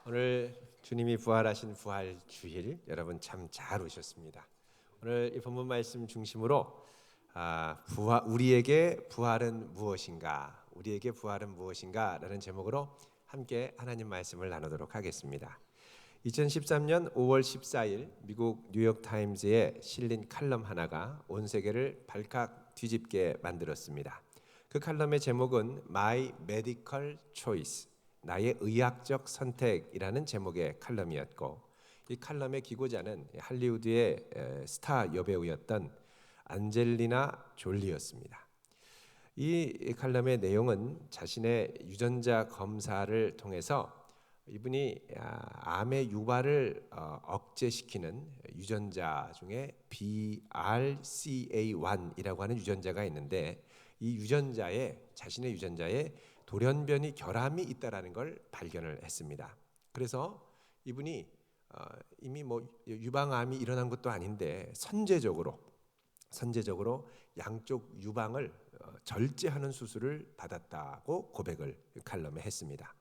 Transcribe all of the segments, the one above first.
오늘 주님이 부활하신 부활 주일 여러분 참 잘 오셨습니다. 오늘 이 본문 말씀 중심으로 우리에게 부활은 무엇인가? 우리에게 부활은 무엇인가?라는 제목으로 함께 하나님 말씀을 나누도록 하겠습니다. 2013년 5월 14일 미국 뉴욕 타임즈에 실린 칼럼 하나가 온 세계를 발칵 뒤집게 만들었습니다. 그 칼럼의 제목은 My Medical Choice, 나의 의학적 선택이라는 제목의 칼럼이었고, 이 칼럼의 기고자는 할리우드의 스타 여배우였던 안젤리나 졸리였습니다. 이 칼럼의 내용은 자신의 유전자 검사를 통해서 이분이 암의 유발을 억제시키는 유전자 중에 BRCA1이라고 하는 유전자가 있는데, 이 자신의 유전자에 돌연변이 결함이 있다라는 걸 발견을 했습니다. 그래서 이분이 이미 유방암이 일어난 것도 아닌데 선제적으로 양쪽 유방을 절제하는 수술을 받았다고 고백을 칼럼에 했습니다.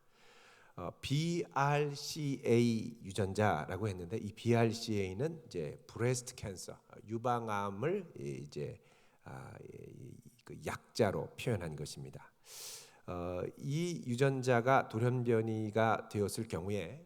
BRCA 유전자라고 했는데, 이 BRCA는 이제 브레스트 캔서, 유방암을 이제 그 약자로 표현한 것입니다. 이 유전자가 돌연변이가 되었을 경우에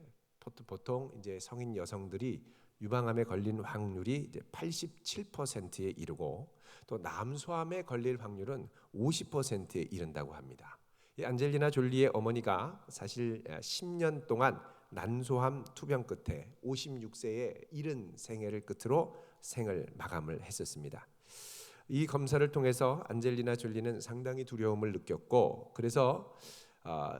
보통 이제 성인 여성들이 유방암에 걸린 확률이 이제 87%에 이르고, 또 남소암에 걸릴 확률은 50%에 이른다고 합니다. 이 안젤리나 졸리의 어머니가 사실 10년 동안 난소암 투병 끝에 56세의 이른 생애를 끝으로 생을 마감을 했었습니다. 이 검사를 통해서 안젤리나 졸리는 상당히 두려움을 느꼈고, 그래서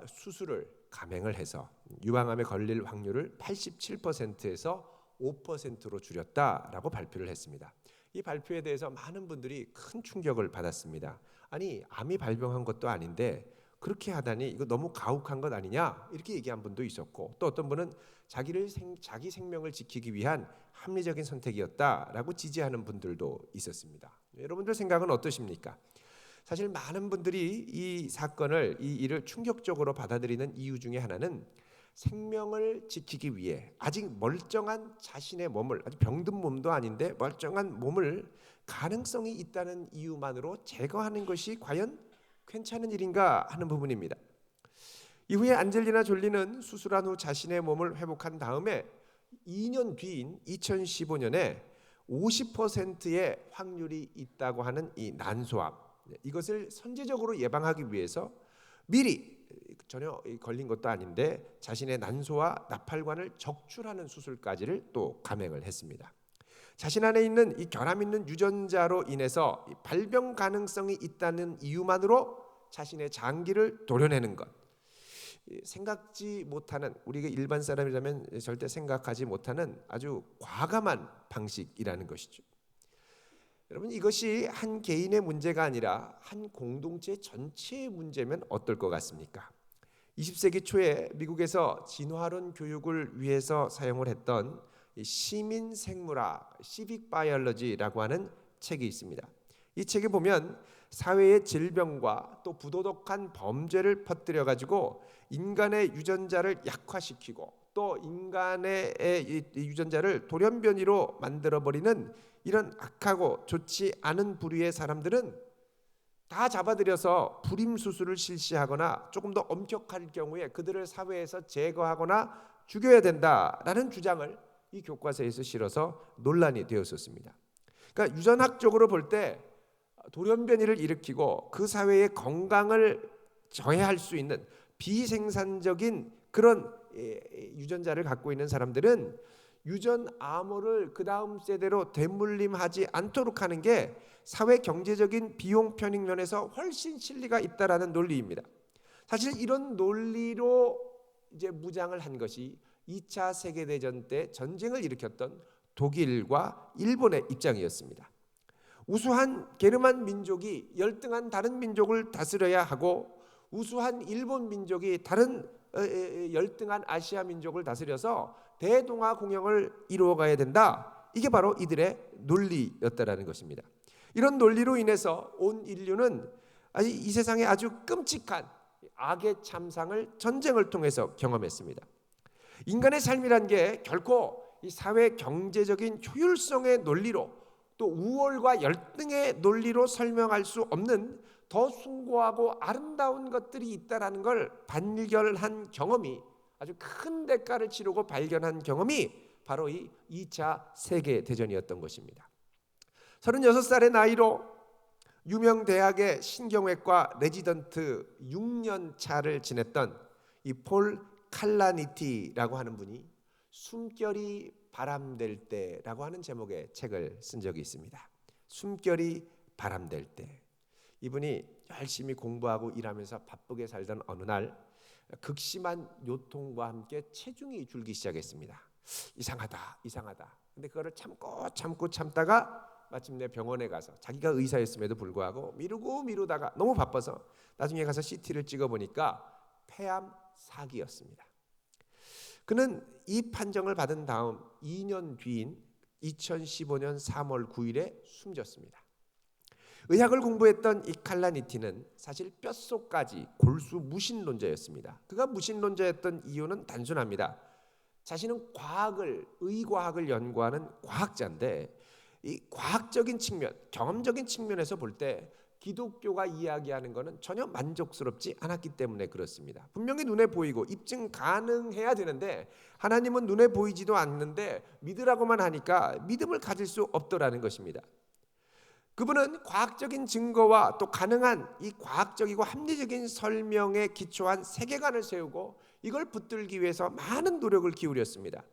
수술을 감행을 해서 유방암에 걸릴 확률을 87%에서 5%로 줄였다라고 발표를 했습니다. 이 발표에 대해서 많은 분들이 큰 충격을 받았습니다. 아니, 암이 발병한 것도 아닌데 그렇게 하다니 이거 너무 가혹한 것 아니냐, 이렇게 얘기한 분도 있었고, 또 어떤 분은 자기 생명을 지키기 위한 합리적인 선택이었다라고 지지하는 분들도 있었습니다. 여러분들 생각은 어떠십니까? 사실 많은 분들이 이 사건을, 이 일을 충격적으로 받아들이는 이유 중에 하나는 생명을 지키기 위해 아직 멀쩡한 자신의 몸을, 아주 병든 몸도 아닌데 멀쩡한 몸을 가능성이 있다는 이유만으로 제거하는 것이 과연 괜찮은 일인가 하는 부분입니다. 이후에 안젤리나 졸리는 수술한 후 자신의 몸을 회복한 다음에 2년 뒤인 2015년에 50%의 확률이 있다고 하는 이 난소암, 이것을 선제적으로 예방하기 위해서 미리, 전혀 걸린 것도 아닌데 자신의 난소와 나팔관을 적출하는 수술까지를 또 감행을 했습니다. 자신 안에 있는 이 결함 있는 유전자로 인해서 발병 가능성이 있다는 이유만으로 자신의 장기를 도려내는 것, 생각지 못하는, 우리가 일반 사람이라면 절대 생각하지 못하는 아주 과감한 방식이라는 것이죠. 여러분, 이것이 한 개인의 문제가 아니라 한 공동체 전체의 문제면 어떨 것 같습니까? 20세기 초에 미국에서 진화론 교육을 위해서 사용을 했던 시민 생물학, 시빅 바이올로지라고 하는 책이 있습니다. 이 책에 보면 사회의 질병과 또 부도덕한 범죄를 퍼뜨려 가지고 인간의 유전자를 약화시키고 또 인간의 유전자를 돌연변이로 만들어 버리는 이런 악하고 좋지 않은 부류의 사람들은 다 잡아들여서 불임 수술을 실시하거나 조금 더 엄격할 경우에 그들을 사회에서 제거하거나 죽여야 된다라는 주장을 이 교과서에서 실어서 논란이 되었었습니다. 그러니까 유전학적으로 볼 때 돌연변이를 일으키고 그 사회의 건강을 저해할 수 있는 비생산적인 그런 유전자를 갖고 있는 사람들은 유전 암호를 그 다음 세대로 되물림하지 않도록 하는 게 사회 경제적인 비용 편익 면에서 훨씬 실리가 있다라는 논리입니다. 사실 이런 논리로 이제 무장을 한 것이 2차 세계대전 때 전쟁을 일으켰던 독일과 일본의 입장이었습니다. 우수한 게르만 민족이 열등한 다른 민족을 다스려야 하고, 우수한 일본 민족이 다른 열등한 아시아 민족을 다스려서 대동아 공영을 이루어가야 된다. 이게 바로 이들의 논리였다라는 것입니다. 이런 논리로 인해서 온 인류는 이 세상에 아주 끔찍한 악의 참상을 전쟁을 통해서 경험했습니다. 인간의 삶이란 게 결코 이 사회 경제적인 효율성의 논리로 또 우월과 열등의 논리로 설명할 수 없는 더 숭고하고 아름다운 것들이 있다라는 걸 발견한 경험이, 아주 큰 대가를 치르고 발견한 경험이 바로 이 2차 세계대전이었던 것입니다. 36살의 나이로 유명 대학의 신경외과 레지던트 6년 차를 지냈던 이 폴 칼라니티라고 하는 분이 숨결이 바람될 때라고 하는 제목의 책을 쓴 적이 있습니다. 숨결이 바람될 때. 이분이 열심히 공부하고 일하면서 바쁘게 살던 어느 날 극심한 요통과 함께 체중이 줄기 시작했습니다. 이상하다. 근데 그거를 참다가 마침내 병원에 가서, 자기가 의사였음에도 불구하고 미루다가 너무 바빠서 나중에 가서 CT를 찍어보니까 폐암 4기였습니다. 그는 이 판정을 받은 다음 2년 뒤인 2015년 3월 9일에 숨졌습니다. 의학을 공부했던 이 칼라니티는 사실 뼛속까지 골수 무신론자였습니다. 그가 무신론자였던 이유는 단순합니다. 자신은 의과학을 연구하는 과학자인데, 이 과학적인 측면, 경험적인 측면에서 볼 때 기독교가 이야기하는 것은 전혀 만족스럽지 않았기 때문에 그렇습니다. 분명히 눈에 보이고 입증 가능해야 되는데 하나님은 눈에 보이지도 않는데 믿으라고만 하니까 믿음을 가질 수 없더라는 것입니다. 그분은 과학적인 증거와 또 가능한 이 과학적이고 합리적인 설명에 기초한 세계관을 세우고 이걸 붙들기 위해서 많은 노력을 기울였습니다.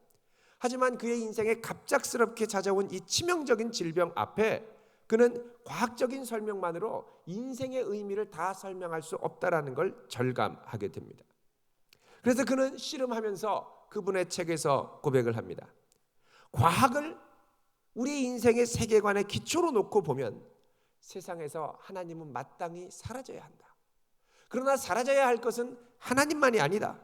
하지만 그의 인생에 갑작스럽게 찾아온 이 치명적인 질병 앞에 그는 과학적인 설명만으로 인생의 의미를 다 설명할 수 없다라는 걸 절감하게 됩니다. 그래서 그는 씨름하면서 그분의 책에서 고백을 합니다. 과학을 우리 인생의 세계관의 기초로 놓고 보면 세상에서 하나님은 마땅히 사라져야 한다. 그러나 사라져야 할 것은 하나님만이 아니다.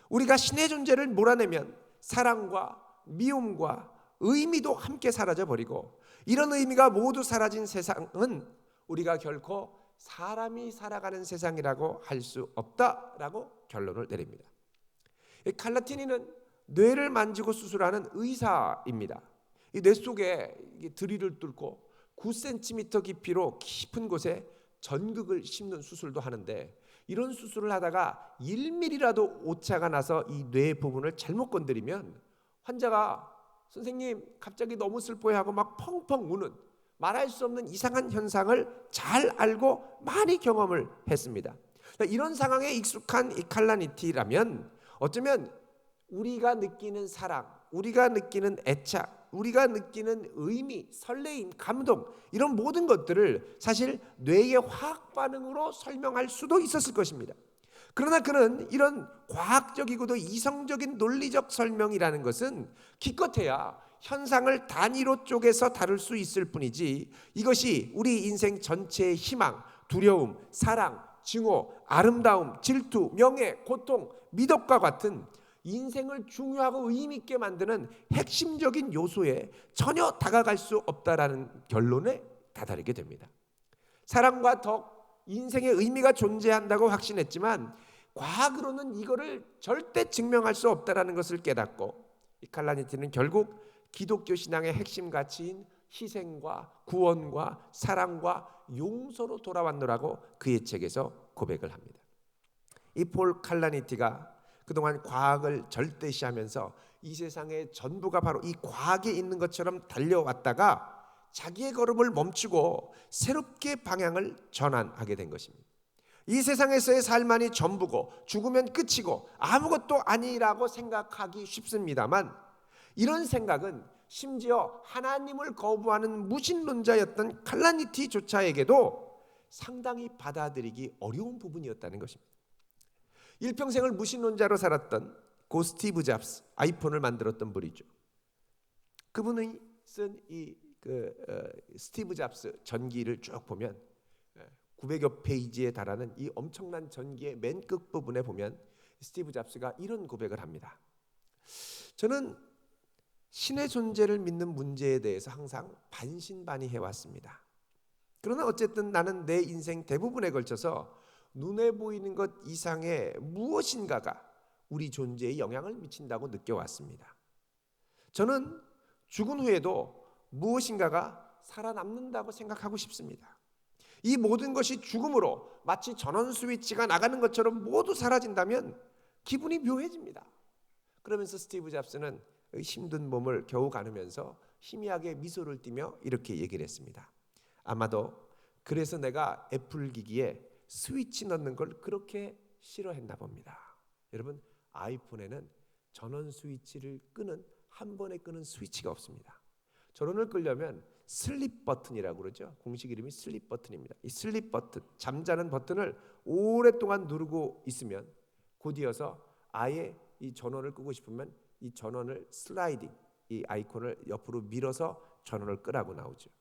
우리가 신의 존재를 몰아내면 사랑과 미움과 의미도 함께 사라져버리고, 이런 의미가 모두 사라진 세상은 우리가 결코 사람이 살아가는 세상이라고 할 수 없다라고 결론을 내립니다. 칼라티니는 뇌를 만지고 수술하는 의사입니다. 이 뇌 속에 드릴을 뚫고 9cm 깊이로 깊은 곳에 전극을 심는 수술도 하는데, 이런 수술을 하다가 1mm라도 오차가 나서 이 뇌 부분을 잘못 건드리면 환자가 선생님 갑자기 너무 슬퍼해하고 막 펑펑 우는, 말할 수 없는 이상한 현상을 잘 알고 많이 경험을 했습니다. 이런 상황에 익숙한 이 칼라니티라면 어쩌면 우리가 느끼는 사랑, 우리가 느끼는 애착, 우리가 느끼는 의미, 설레임, 감동, 이런 모든 것들을 사실 뇌의 화학 반응으로 설명할 수도 있었을 것입니다. 그러나 그는 이런 과학적이고도 이성적인 논리적 설명이라는 것은 기껏해야 현상을 단위로 쪼개서 다룰 수 있을 뿐이지, 이것이 우리 인생 전체의 희망, 두려움, 사랑, 증오, 아름다움, 질투, 명예, 고통, 미덕과 같은 인생을 중요하고 의미 있게 만드는 핵심적인 요소에 전혀 다가갈 수 없다라는 결론에 다다르게 됩니다. 사랑과 덕, 인생의 의미가 존재한다고 확신했지만 과학으로는 이거를 절대 증명할 수 없다라는 것을 깨닫고, 이 칼라니티는 결국 기독교 신앙의 핵심 가치인 희생과 구원과 사랑과 용서로 돌아왔노라고 그의 책에서 고백을 합니다. 이 폴 칼라니티가 그동안 과학을 절대시하면서 이 세상의 전부가 바로 이 과학에 있는 것처럼 달려왔다가 자기의 걸음을 멈추고 새롭게 방향을 전환하게 된 것입니다. 이 세상에서의 삶만이 전부고 죽으면 끝이고 아무것도 아니라고 생각하기 쉽습니다만, 이런 생각은 심지어 하나님을 거부하는 무신론자였던 칼라니티조차에게도 상당히 받아들이기 어려운 부분이었다는 것입니다. 일평생을 무신론자로 살았던 고 스티브 잡스, 아이폰을 만들었던 분이죠. 그분이 쓴 이 스티브 잡스 전기를 쭉 보면 900여 페이지에 달하는 이 엄청난 전기의 맨 끝부분에 보면 스티브 잡스가 이런 고백을 합니다. 저는 신의 존재를 믿는 문제에 대해서 항상 반신반의해 왔습니다. 그러나 어쨌든 나는 내 인생 대부분에 걸쳐서 눈에 보이는 것 이상의 무엇인가가 우리 존재에 영향을 미친다고 느껴왔습니다. 저는 죽은 후에도 무엇인가가 살아남는다고 생각하고 싶습니다. 이 모든 것이 죽음으로 마치 전원 스위치가 나가는 것처럼 모두 사라진다면 기분이 묘해집니다. 그러면서 스티브 잡스는 힘든 몸을 겨우 가누면서 희미하게 미소를 띠며 이렇게 얘기를 했습니다. 아마도 그래서 내가 애플 기기에 스위치 넣는 걸 그렇게 싫어했나 봅니다. 여러분, 아이폰에는 전원 스위치를 끄는, 한 번에 끄는 스위치가 없습니다. 전원을 끄려면 슬립 버튼이라고 그러죠. 공식 이름이 슬립 버튼입니다. 이 슬립 버튼, 잠자는 버튼을 오랫동안 누르고 있으면 곧이어서 아예 이 전원을 끄고 싶으면 이 전원을 슬라이딩, 이 아이콘을 옆으로 밀어서 전원을 끄라고 나오죠.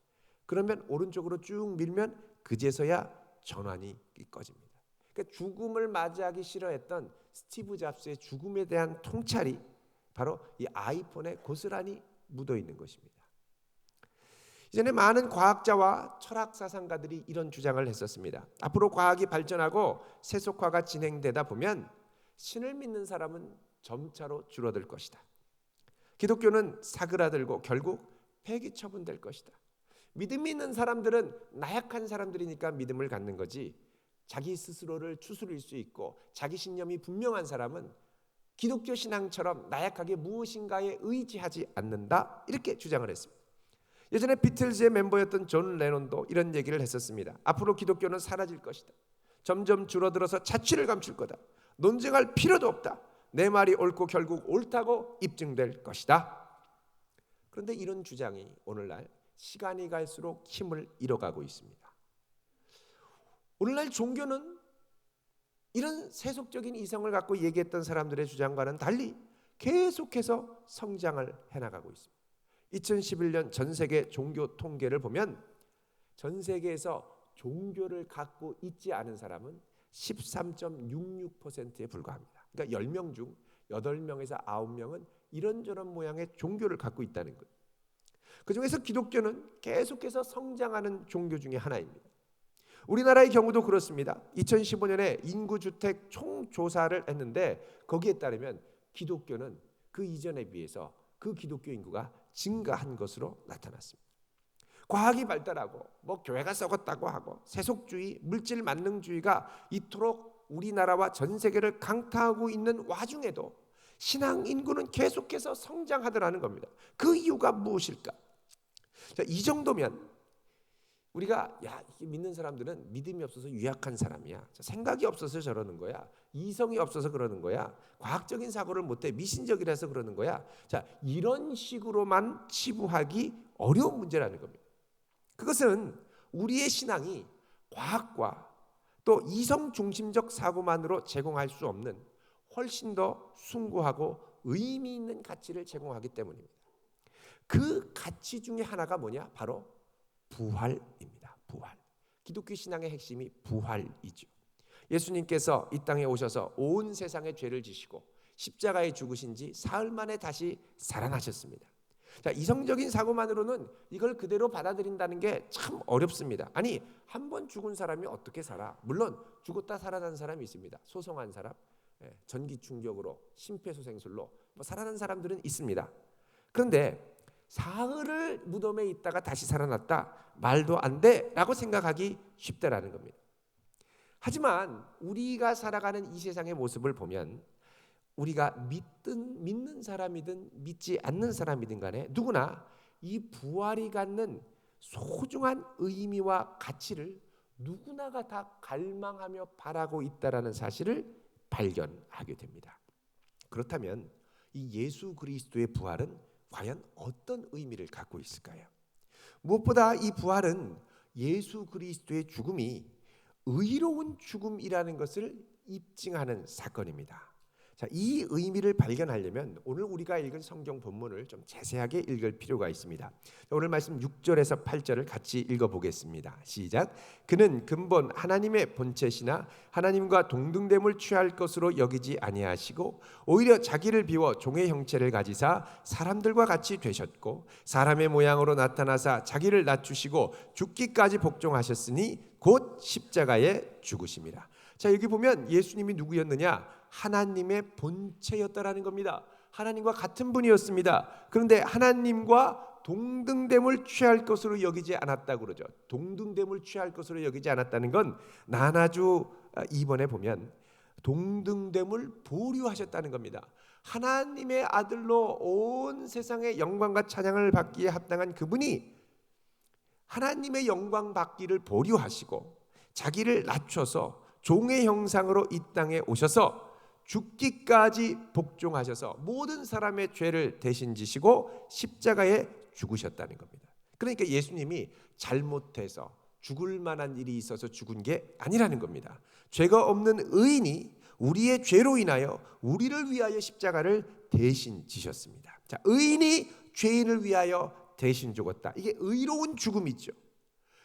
그러면 오른쪽으로 쭉 밀면 그제서야 전원이 꺼집니다. 그러니까 죽음을 맞이하기 싫어했던 스티브 잡스의 죽음에 대한 통찰이 바로 이 아이폰에 고스란히 묻어 있는 것입니다. 이전에 많은 과학자와 철학 사상가들이 이런 주장을 했었습니다. 앞으로 과학이 발전하고 세속화가 진행되다 보면 신을 믿는 사람은 점차로 줄어들 것이다. 기독교는 사그라들고 결국 폐기 처분될 것이다. 믿음이 있는 사람들은 나약한 사람들이니까 믿음을 갖는 거지, 자기 스스로를 추스릴 수 있고 자기 신념이 분명한 사람은 기독교 신앙처럼 나약하게 무엇인가에 의지하지 않는다, 이렇게 주장을 했습니다. 예전에 비틀즈의 멤버였던 존 레논도 이런 얘기를 했었습니다. 앞으로 기독교는 사라질 것이다. 점점 줄어들어서 자취를 감출 거다. 논쟁할 필요도 없다. 내 말이 옳고 결국 옳다고 입증될 것이다. 그런데 이런 주장이 오늘날 시간이 갈수록 힘을 잃어가고 있습니다. 오늘날 종교는 이런 세속적인 이성을 갖고 얘기했던 사람들의 주장과는 달리 계속해서 성장을 해나가고 있습니다. 2011년 전 세계 종교 통계를 보면 전 세계에서 종교를 갖고 있지 않은 사람은 13.66%에 불과합니다. 그러니까 10명 중 8명에서 9명은 이런저런 모양의 종교를 갖고 있다는 거예요. 그중에서 기독교는 계속해서 성장하는 종교 중에 하나입니다. 우리나라의 경우도 그렇습니다. 2015년에 인구주택 총조사를 했는데 거기에 따르면 기독교는 그 이전에 비해서 그 기독교 인구가 증가한 것으로 나타났습니다. 과학이 발달하고 교회가 썩었다고 하고 세속주의, 물질 만능주의가 이토록 우리나라와 전 세계를 강타하고 있는 와중에도 신앙 인구는 계속해서 성장하더라는 겁니다. 그 이유가 무엇일까? 자, 이 정도면 우리가 믿는 사람들은 믿음이 없어서 유약한 사람이야, 생각이 없어서 저러는 거야, 이성이 없어서 그러는 거야, 과학적인 사고를 못해 미신적이라서 그러는 거야, 자, 이런 식으로만 치부하기 어려운 문제라는 겁니다. 그것은 우리의 신앙이 과학과 또 이성 중심적 사고만으로 제공할 수 없는 훨씬 더 숭고하고 의미 있는 가치를 제공하기 때문입니다. 그 가치 중에 하나가 뭐냐? 바로 부활입니다. 부활. 기독교 신앙의 핵심이 부활이죠. 예수님께서 이 땅에 오셔서 온 세상의 죄를 지시고 십자가에 죽으신 지 사흘 만에 다시 살아나셨습니다. 자, 이성적인 사고만으로는 이걸 그대로 받아들인다는 게 참 어렵습니다. 아니, 한 번 죽은 사람이 어떻게 살아? 물론 죽었다 살아난 사람이 있습니다. 소송한 사람, 전기 충격으로 심폐소생술로 살아난 사람들은 있습니다. 그런데 사흘을 무덤에 있다가 다시 살아났다, 말도 안 돼라고 생각하기 쉽다라는 겁니다. 하지만 우리가 살아가는 이 세상의 모습을 보면 우리가 믿는 사람이든 믿지 않는 사람이든 간에 누구나 이 부활이 갖는 소중한 의미와 가치를 누구나가 다 갈망하며 바라고 있다라는 사실을 발견하게 됩니다. 그렇다면 이 예수 그리스도의 부활은 과연 어떤 의미를 갖고 있을까요? 무엇보다 이 부활은 예수 그리스도의 죽음이 의로운 죽음이라는 것을 입증하는 사건입니다. 자, 이 의미를 발견하려면 오늘 우리가 읽은 성경 본문을 좀 자세하게 읽을 필요가 있습니다. 오늘 말씀 6절에서 8절을 같이 읽어보겠습니다. 시작. 그는 근본 하나님의 본체시나 하나님과 동등됨을 취할 것으로 여기지 아니하시고 오히려 자기를 비워 종의 형체를 가지사 사람들과 같이 되셨고 사람의 모양으로 나타나사 자기를 낮추시고 죽기까지 복종하셨으니 곧 십자가에 죽으심이라. 자, 여기 보면 예수님이 누구였느냐? 하나님의 본체였다라는 겁니다. 하나님과 같은 분이었습니다. 그런데 하나님과 동등됨을 취할 것으로 여기지 않았다고 그러죠. 동등됨을 취할 것으로 여기지 않았다는 건 나나주 2번에 보면 동등됨을 보류하셨다는 겁니다. 하나님의 아들로 온 세상의 영광과 찬양을 받기에 합당한 그분이 하나님의 영광 받기를 보류하시고 자기를 낮춰서 종의 형상으로 이 땅에 오셔서 죽기까지 복종하셔서 모든 사람의 죄를 대신 지시고 십자가에 죽으셨다는 겁니다. 그러니까 예수님이 잘못해서 죽을 만한 일이 있어서 죽은 게 아니라는 겁니다. 죄가 없는 의인이 우리의 죄로 인하여 우리를 위하여 십자가를 대신 지셨습니다. 자, 의인이 죄인을 위하여 대신 죽었다. 이게 의로운 죽음이죠.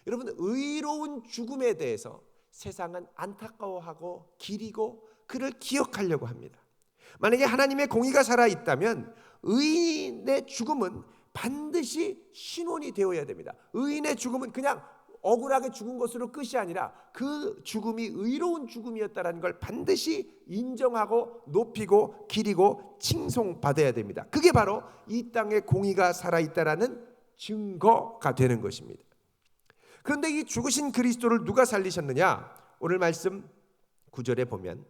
여러분, 의로운 죽음에 대해서 세상은 안타까워하고 기리고 그를 기억하려고 합니다. 만약에 하나님의 공의가 살아있다면 의인의 죽음은 반드시 신원이 되어야 됩니다. 의인의 죽음은 그냥 억울하게 죽은 것으로 끝이 아니라 그 죽음이 의로운 죽음이었다는 걸 반드시 인정하고 높이고 기리고 칭송받아야 됩니다. 그게 바로 이 땅에 공의가 살아있다라는 증거가 되는 것입니다. 그런데 이 죽으신 그리스도를 누가 살리셨느냐? 오늘 말씀 9절에 보면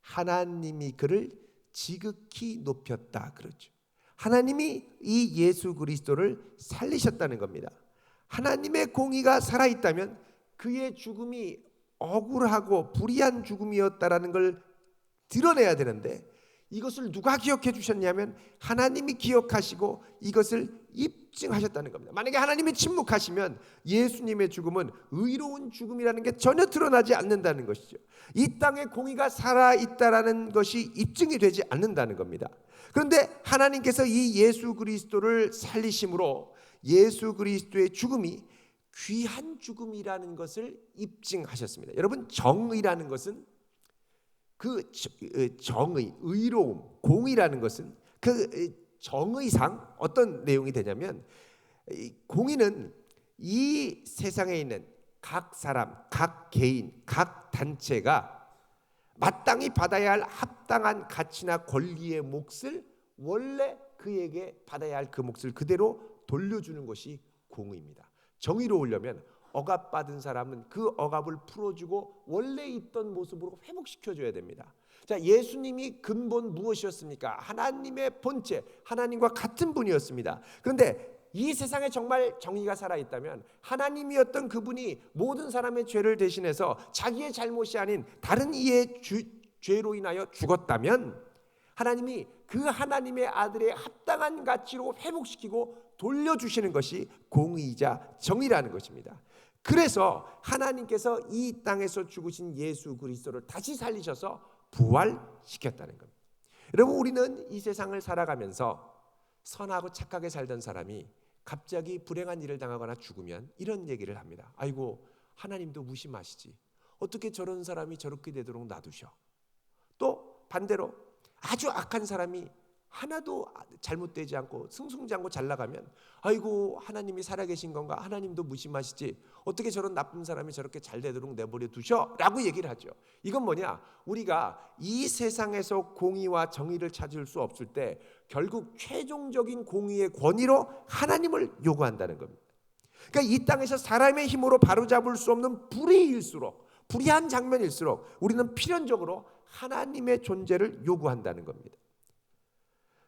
하나님이 그를 지극히 높였다 그러죠. 하나님이 이 예수 그리스도를 살리셨다는 겁니다. 하나님의 공의가 살아있다면 그의 죽음이 억울하고 불의한 죽음이었다라는 걸 드러내야 되는데 이것을 누가 기억해 주셨냐면 하나님이 기억하시고 이것을 입증하셨다는 겁니다. 만약에 하나님이 침묵하시면 예수님의 죽음은 의로운 죽음이라는 게 전혀 드러나지 않는다는 것이죠. 이 땅에 공의가 살아있다라는 것이 입증이 되지 않는다는 겁니다. 그런데 하나님께서 이 예수 그리스도를 살리심으로 예수 그리스도의 죽음이 귀한 죽음이라는 것을 입증하셨습니다. 여러분, 정의라는 것은 그 정의, 의로움, 공의라는 것은 그 정의상 어떤 내용이 되냐면 공의는 이 세상에 있는 각 사람, 각 개인, 각 단체가 마땅히 받아야 할 합당한 가치나 권리의 몫을 원래 그에게 받아야 할 그 몫을 그대로 돌려주는 것이 공의입니다. 정의로우려면 억압받은 사람은 그 억압을 풀어주고 원래 있던 모습으로 회복시켜줘야 됩니다. 자, 예수님이 근본 무엇이었습니까? 하나님의 본체, 하나님과 같은 분이었습니다. 그런데 이 세상에 정말 정의가 살아있다면 하나님이었던 그분이 모든 사람의 죄를 대신해서 자기의 잘못이 아닌 다른 이의 죄로 인하여 죽었다면 하나님이 그 하나님의 아들의 합당한 가치로 회복시키고 돌려주시는 것이 공의이자 정의라는 것입니다. 그래서 하나님께서 이 땅에서 죽으신 예수 그리스도를 다시 살리셔서 부활시켰다는 겁니다. 여러분, 우리는 이 세상을 살아가면서 선하고 착하게 살던 사람이 갑자기 불행한 일을 당하거나 죽으면 이런 얘기를 합니다. 아이고, 하나님도 무심하시지. 어떻게 저런 사람이 저렇게 되도록 놔두셔. 또 반대로 아주 악한 사람이 하나도 잘못되지 않고 승승장구 잘 나가면 아이고, 하나님이 살아계신 건가? 하나님도 무심하시지. 어떻게 저런 나쁜 사람이 저렇게 잘 되도록 내버려 두셔? 라고 얘기를 하죠. 이건 뭐냐? 우리가 이 세상에서 공의와 정의를 찾을 수 없을 때 결국 최종적인 공의의 권위로 하나님을 요구한다는 겁니다. 그러니까 이 땅에서 사람의 힘으로 바로잡을 수 없는 불의일수록, 불의한 장면일수록 우리는 필연적으로 하나님의 존재를 요구한다는 겁니다.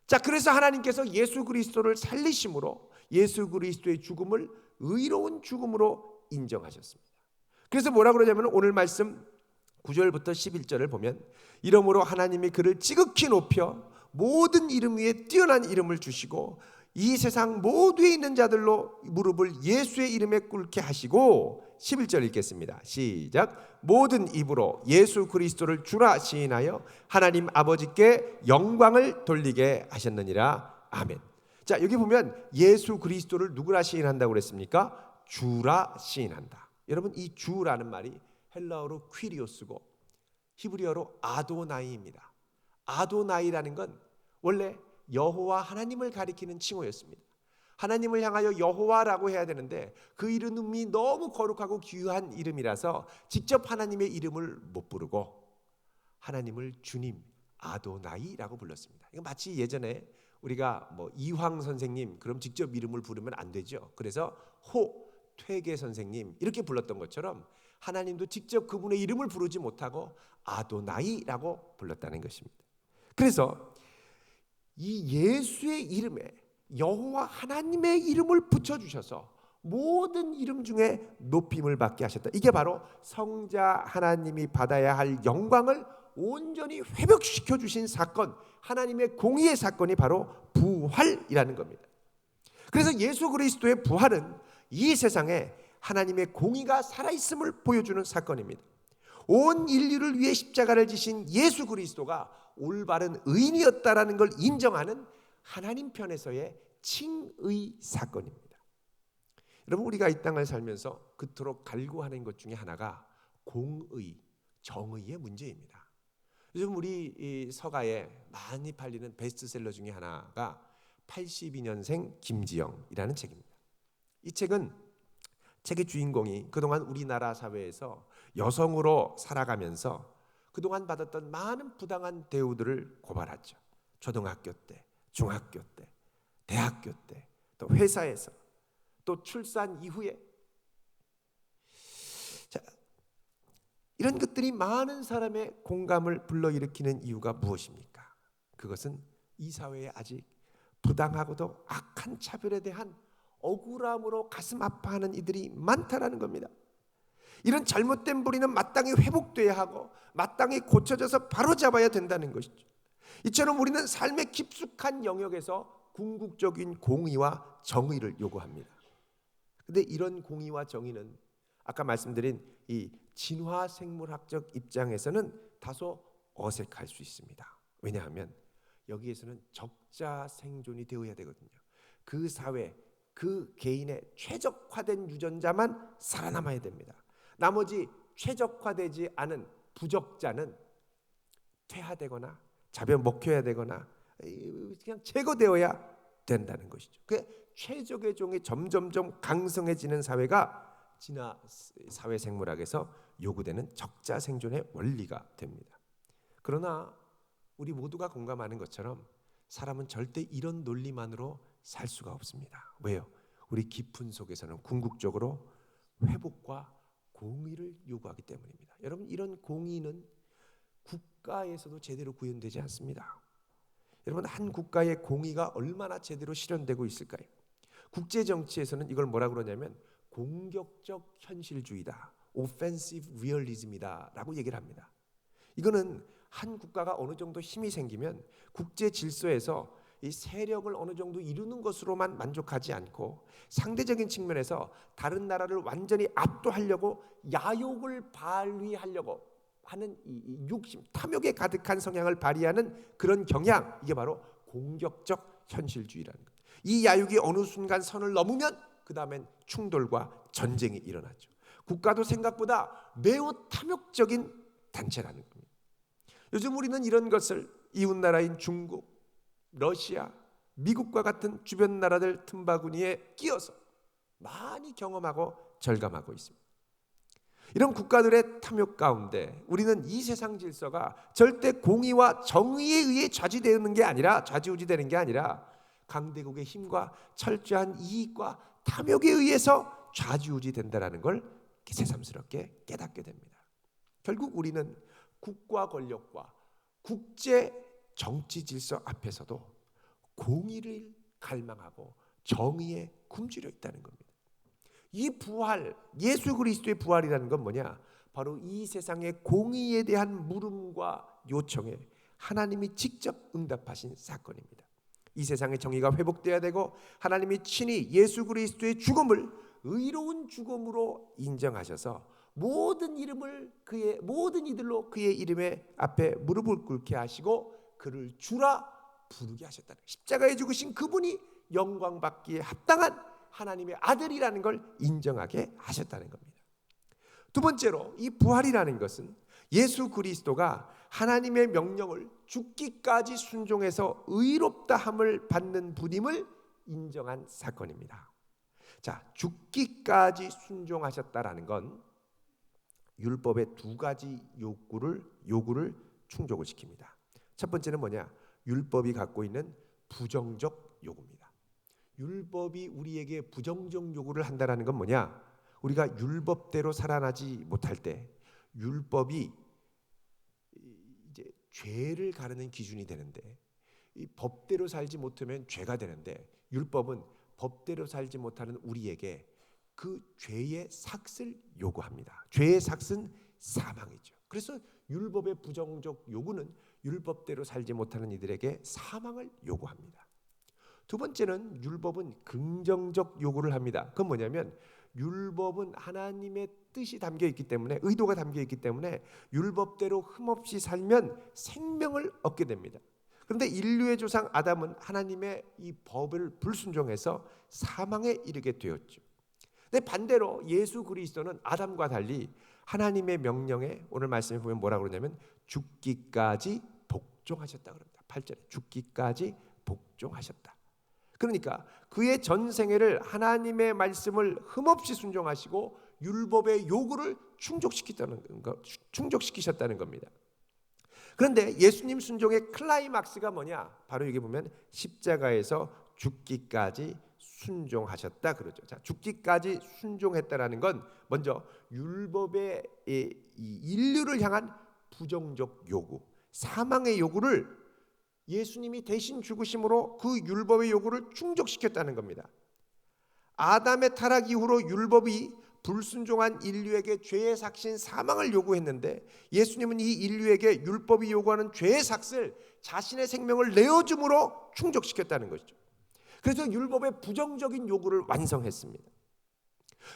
자, 그래서 하나님께서 예수 그리스도를 살리심으로 예수 그리스도의 죽음을 의로운 죽음으로 인정하셨습니다. 그래서 뭐라고 그러냐면 오늘 말씀 9절부터 11절을 보면 이러므로 하나님이 그를 지극히 높여 모든 이름 위에 뛰어난 이름을 주시고 이 세상 모두에 있는 자들로 무릎을 예수의 이름에 꿇게 하시고 11절 읽겠습니다. 시작. 모든 입으로 예수 그리스도를 주라 시인하여 하나님 아버지께 영광을 돌리게 하셨느니라. 아멘. 자, 여기 보면 예수 그리스도를 누구라 시인한다고 그랬습니까? 주라 시인한다. 여러분, 이 주라는 말이 헬라어로 퀴리오스고 히브리어로 아도나이입니다. 아도나이라는 건 원래 여호와 하나님을 가리키는 칭호였습니다. 하나님을 향하여 여호와라고 해야 되는데 그 이름이 너무 거룩하고 귀한 이름이라서 직접 하나님의 이름을 못 부르고 하나님을 주님, 아도나이라고 불렀습니다. 이거 마치 예전에 우리가 뭐 이황 선생님 그럼 직접 이름을 부르면 안 되죠. 그래서 퇴계 선생님 이렇게 불렀던 것처럼 하나님도 직접 그분의 이름을 부르지 못하고 아도나이라고 불렀다는 것입니다. 그래서 이 예수의 이름에 여호와 하나님의 이름을 붙여주셔서 모든 이름 중에 높임을 받게 하셨다. 이게 바로 성자 하나님이 받아야 할 영광을 온전히 회복시켜 주신 사건, 하나님의 공의의 사건이 바로 부활이라는 겁니다. 그래서 예수 그리스도의 부활은 이 세상에 하나님의 공의가 살아있음을 보여주는 사건입니다. 온 인류를 위해 십자가를 지신 예수 그리스도가 올바른 의인이었다라는 걸 인정하는 하나님 편에서의 칭의 사건입니다. 여러분, 우리가 이 땅을 살면서 그토록 갈구하는 것 중에 하나가 공의, 정의의 문제입니다. 요즘 우리 이 서가에 많이 팔리는 베스트셀러 중에 하나가 82년생 김지영이라는 책입니다. 이 책은 책의 주인공이 그동안 우리나라 사회에서 여성으로 살아가면서 그동안 받았던 많은 부당한 대우들을 고발하죠. 초등학교 때, 중학교 때, 대학교 때, 또 회사에서, 또 출산 이후에. 자, 이런 것들이 많은 사람의 공감을 불러일으키는 이유가 무엇입니까? 그것은 이 사회에 아직 부당하고도 악한 차별에 대한 억울함으로 가슴 아파하는 이들이 많다라는 겁니다. 이런 잘못된 불의는 마땅히 회복돼야 하고 마땅히 고쳐져서 바로잡아야 된다는 것이죠. 이처럼 우리는 삶의 깊숙한 영역에서 궁극적인 공의와 정의를 요구합니다. 그런데 이런 공의와 정의는 아까 말씀드린 이 진화생물학적 입장에서는 다소 어색할 수 있습니다. 왜냐하면 여기에서는 적자 생존이 되어야 되거든요. 그 사회, 그 개인의 최적화된 유전자만 살아남아야 됩니다. 나머지 최적화되지 않은 부적자는 퇴화되거나 잡혀 먹혀야 되거나 그냥 제거되어야 된다는 것이죠. 그 최적의 종이 점점점 강성해지는 사회가 진화 사회 생물학에서 요구되는 적자 생존의 원리가 됩니다. 그러나 우리 모두가 공감하는 것처럼 사람은 절대 이런 논리만으로 살 수가 없습니다. 왜요? 우리 깊은 속에서는 궁극적으로 회복과 공의를 요구하기 때문입니다. 여러분, 이런 공의는 국가에서도 제대로 구현되지 않습니다. 여러분, 한 국가의 공의가 얼마나 제대로 실현되고 있을까요? 국제 정치에서는 이걸 뭐라고 그러냐면 공격적 현실주의다, offensive realism이다 라고 얘기를 합니다. 이거는 한 국가가 어느 정도 힘이 생기면 국제 질서에서 이 세력을 어느 정도 이루는 것으로만 만족하지 않고 상대적인 측면에서 다른 나라를 완전히 압도하려고 야욕을 발휘하려고 하는 이 욕심, 탐욕에 가득한 성향을 발휘하는 그런 경향, 이게 바로 공격적 현실주의라는 것. 이 야욕이 어느 순간 선을 넘으면 그 다음엔 충돌과 전쟁이 일어나죠. 국가도 생각보다 매우 탐욕적인 단체라는 겁니다. 요즘 우리는 이런 것을 이웃나라인 중국, 러시아, 미국과 같은 주변 나라들 틈바구니에 끼어서 많이 경험하고 절감하고 있습니다. 이런 국가들의 탐욕 가운데 우리는 이 세상 질서가 절대 공의와 정의에 의해 좌지우지되는 게 아니라 강대국의 힘과 철저한 이익과 탐욕에 의해서 좌지우지된다는 걸 새삼스럽게 깨닫게 됩니다. 결국 우리는 국가 권력과 국제 정치 질서 앞에서도 공의를 갈망하고 정의에 굶주려 있다는 겁니다. 이 부활, 예수 그리스도의 부활이라는 건 뭐냐? 바로 이 세상의 공의에 대한 물음과 요청에 하나님이 직접 응답하신 사건입니다. 이 세상의 정의가 회복돼야 되고 하나님이 친히 예수 그리스도의 죽음을 의로운 죽음으로 인정하셔서 모든 이들로 그의 이름에 앞에 무릎을 꿇게 하시고 그를 주라 부르게 하셨다는, 십자가에 죽으신 그분이 영광 받기에 합당한 하나님의 아들이라는 걸 인정하게 하셨다는 겁니다. 두 번째로 이 부활이라는 것은 예수 그리스도가 하나님의 명령을 죽기까지 순종해서 의롭다함을 받는 분임을 인정한 사건입니다. 자, 죽기까지 순종하셨다라는 건 율법의 두 가지 요구를 충족을 시킵니다. 첫 번째는 뭐냐? 율법이 갖고 있는 부정적 요구입니다. 율법이 우리에게 부정적 요구를 한다는 건 뭐냐? 우리가 율법대로 살아나지 못할 때 율법이 이제 죄를 가르는 기준이 되는데, 이 법대로 살지 못하면 죄가 되는데, 율법은 법대로 살지 못하는 우리에게 그 죄의 삭을 요구합니다. 죄의 삭은 사망이죠. 그래서 율법의 부정적 요구는 율법대로 살지 못하는 이들에게 사망을 요구합니다. 두 번째는 율법은 긍정적 요구를 합니다. 그건 뭐냐면 율법은 하나님의 뜻이 담겨 있기 때문에, 의도가 담겨 있기 때문에 율법대로 흠없이 살면 생명을 얻게 됩니다. 그런데 인류의 조상 아담은 하나님의 이 법을 불순종해서 사망에 이르게 되었죠. 근데 반대로 예수 그리스도는 아담과 달리 하나님의 명령에, 오늘 말씀에 보면 뭐라고 그러냐면 죽기까지 복종하셨다 그럽니다. 8절에 죽기까지 복종하셨다. 그러니까 그의 전생애를 하나님의 말씀을 흠없이 순종하시고 율법의 요구를 충족시키셨다는 겁니다. 그런데 예수님 순종의 클라이막스가 뭐냐? 바로 여기 보면 십자가에서 죽기까지 순종하셨다 그러죠. 자, 죽기까지 순종했다라는 건 먼저 율법의 이 인류를 향한 부정적 요구, 사망의 요구를 예수님이 대신 죽으심으로 그 율법의 요구를 충족시켰다는 겁니다. 아담의 타락 이후로 율법이 불순종한 인류에게 죄의 삭신 사망을 요구했는데, 예수님은 이 인류에게 율법이 요구하는 죄의 삭을 자신의 생명을 내어줌으로 충족시켰다는 것이죠. 그래서 율법의 부정적인 요구를 완성했습니다.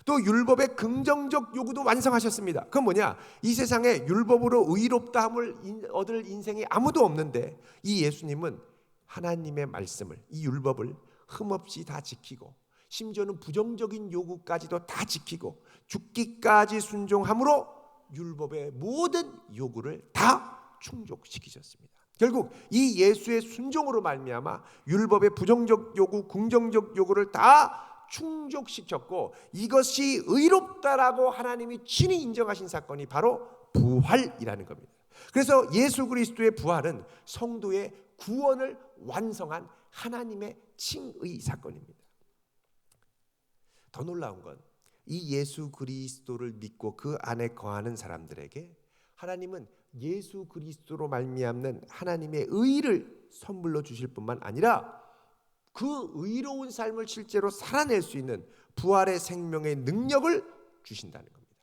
또 율법의 긍정적 요구도 완성하셨습니다. 그건 뭐냐? 이 세상에 율법으로 의롭다함을 얻을 인생이 아무도 없는데, 이 예수님은 하나님의 말씀을, 이 율법을 흠없이 다 지키고, 심지어는 부정적인 요구까지도 다 지키고 죽기까지 순종함으로 율법의 모든 요구를 다 충족시키셨습니다. 결국 이 예수의 순종으로 말미암아 율법의 부정적 요구, 긍정적 요구를 다 충족시켰고, 이것이 의롭다라고 하나님이 친히 인정하신 사건이 바로 부활이라는 겁니다. 그래서 예수 그리스도의 부활은 성도의 구원을 완성한 하나님의 칭의 사건입니다. 더 놀라운 건 이 예수 그리스도를 믿고 그 안에 거하는 사람들에게 하나님은 예수 그리스도로 말미암는 하나님의 의를 선물로 주실 뿐만 아니라 그 의로운 삶을 실제로 살아낼 수 있는 부활의 생명의 능력을 주신다는 겁니다.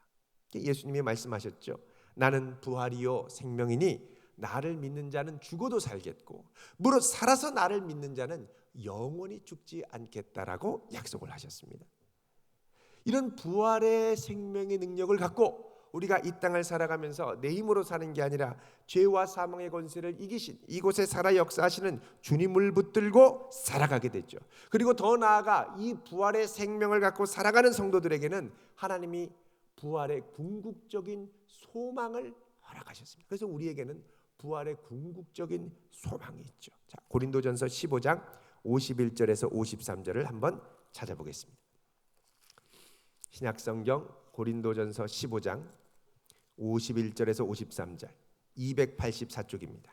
예수님이 말씀하셨죠. 나는 부활이요 생명이니 나를 믿는 자는 죽어도 살겠고 무릇 살아서 나를 믿는 자는 영원히 죽지 않겠다라고 약속을 하셨습니다. 이런 부활의 생명의 능력을 갖고 우리가 이 땅을 살아가면서 내 힘으로 사는 게 아니라 죄와 사망의 권세를 이기신, 이곳에 살아 역사하시는 주님을 붙들고 살아가게 됐죠. 그리고 더 나아가 이 부활의 생명을 갖고 살아가는 성도들에게는 하나님이 부활의 궁극적인 소망을 허락하셨습니다. 그래서 우리에게는 부활의 궁극적인 소망이 있죠. 자, 고린도전서 15장 51절에서 53절을 한번 찾아보겠습니다. 신약성경 고린도전서 15장 51절에서 53절 284쪽입니다.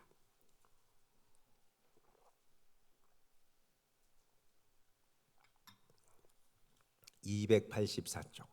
284쪽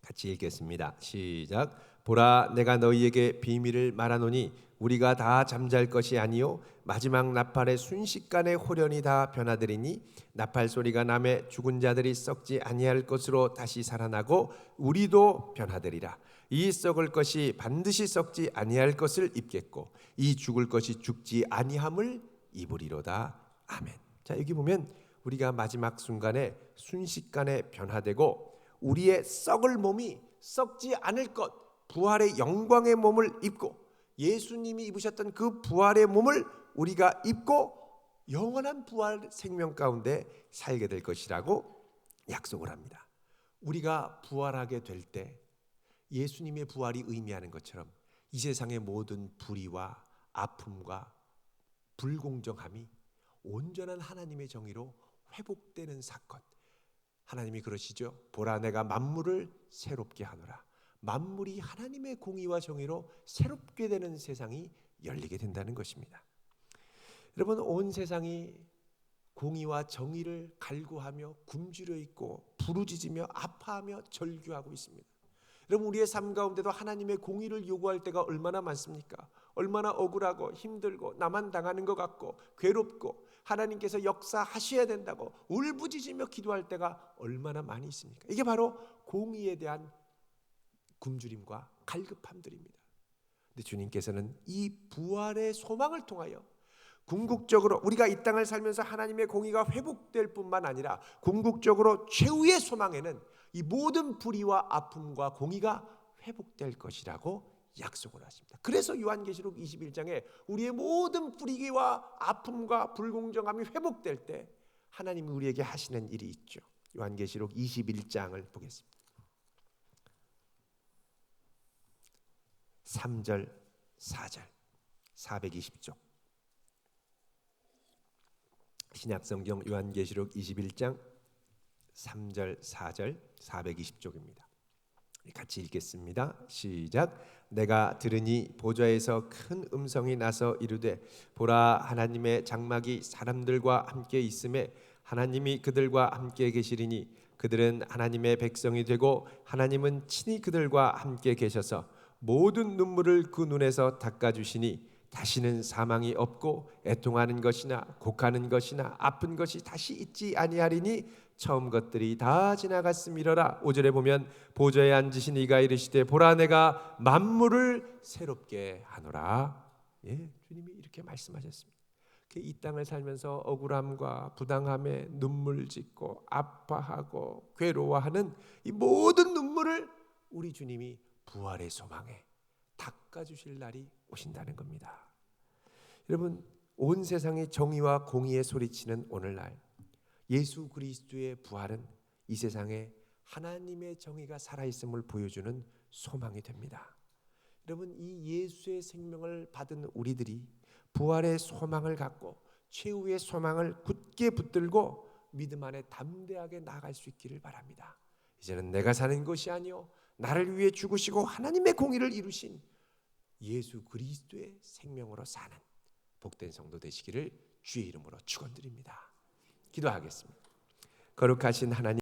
같이 읽겠습니다. 시작. 보라, 내가 너희에게 비밀을 말하노니 우리가 다 잠잘 것이 아니요 마지막 나팔의 순식간에 호련히 다 변화되리니 나팔 소리가 나매 죽은 자들이 썩지 아니할 것으로 다시 살아나고 우리도 변화되리라. 이 썩을 것이 반드시 썩지 아니할 것을 입겠고 이 죽을 것이 죽지 아니함을 입으리로다. 아멘. 자, 여기 보면 우리가 마지막 순간에 순식간에 변화되고 우리의 썩을 몸이 썩지 않을 것, 부활의 영광의 몸을 입고 예수님이 입으셨던 그 부활의 몸을 우리가 입고 영원한 부활 생명 가운데 살게 될 것이라고 약속을 합니다. 우리가 부활하게 될 때 예수님의 부활이 의미하는 것처럼 이 세상의 모든 불의와 아픔과 불공정함이 온전한 하나님의 정의로 회복되는 사건. 하나님이 그러시죠. 보라, 내가 만물을 새롭게 하노라. 만물이 하나님의 공의와 정의로 새롭게 되는 세상이 열리게 된다는 것입니다. 여러분, 온 세상이 공의와 정의를 갈구하며 굶주려 있고 부르짖으며 아파하며 절규하고 있습니다. 여러분, 우리의 삶 가운데도 하나님의 공의를 요구할 때가 얼마나 많습니까? 얼마나 억울하고 힘들고 나만 당하는 것 같고 괴롭고 하나님께서 역사하셔야 된다고 울부짖으며 기도할 때가 얼마나 많이 있습니까? 이게 바로 공의에 대한 굶주림과 갈급함들입니다. 근데 주님께서는 이 부활의 소망을 통하여 궁극적으로 우리가 이 땅을 살면서 하나님의 공의가 회복될 뿐만 아니라 궁극적으로 최후의 소망에는 이 모든 불의와 아픔과 공의가 회복될 것이라고 약속을 하십니다. 그래서 요한계시록 21장에 우리의 모든 불의와 아픔과 불공정함이 회복될 때 하나님이 우리에게 하시는 일이 있죠. 요한계시록 21장을 보겠습니다. 3절 4절 420쪽 신약성경 요한계시록 21장 3절 4절 420쪽입니다. 같이 읽겠습니다. 시작. 내가 들으니 보좌에서 큰 음성이 나서 이르되 보라, 하나님의 장막이 사람들과 함께 있음에 하나님이 그들과 함께 계시리니 그들은 하나님의 백성이 되고 하나님은 친히 그들과 함께 계셔서 모든 눈물을 그 눈에서 닦아주시니 다시는 사망이 없고 애통하는 것이나 곡하는 것이나 아픈 것이 다시 있지 아니하리니 처음 것들이 다 지나갔음이러라. 5절에 보면 보좌에 앉으신 이가 이르시되 보라, 내가 만물을 새롭게 하노라. 예, 주님이 이렇게 말씀하셨습니다. 이 땅을 살면서 억울함과 부당함에 눈물 짓고 아파하고 괴로워하는 이 모든 눈물을 우리 주님이 부활의 소망에 닦아주실 날이 오신다는 겁니다. 여러분, 온 세상의 정의와 공의에 소리치는 오늘날 예수 그리스도의 부활은 이 세상에 하나님의 정의가 살아있음을 보여주는 소망이 됩니다. 여러분, 이 예수의 생명을 받은 우리들이 부활의 소망을 갖고 최후의 소망을 굳게 붙들고 믿음 안에 담대하게 나아갈 수 있기를 바랍니다. 이제는 내가 사는 것이 아니요 나를 위해 죽으시고 하나님의 공의를 이루신 예수 그리스도의 생명으로 사는 복된 성도 되시기를 주의 이름으로 축원드립니다. 기도하겠습니다. 거룩하신 하나님,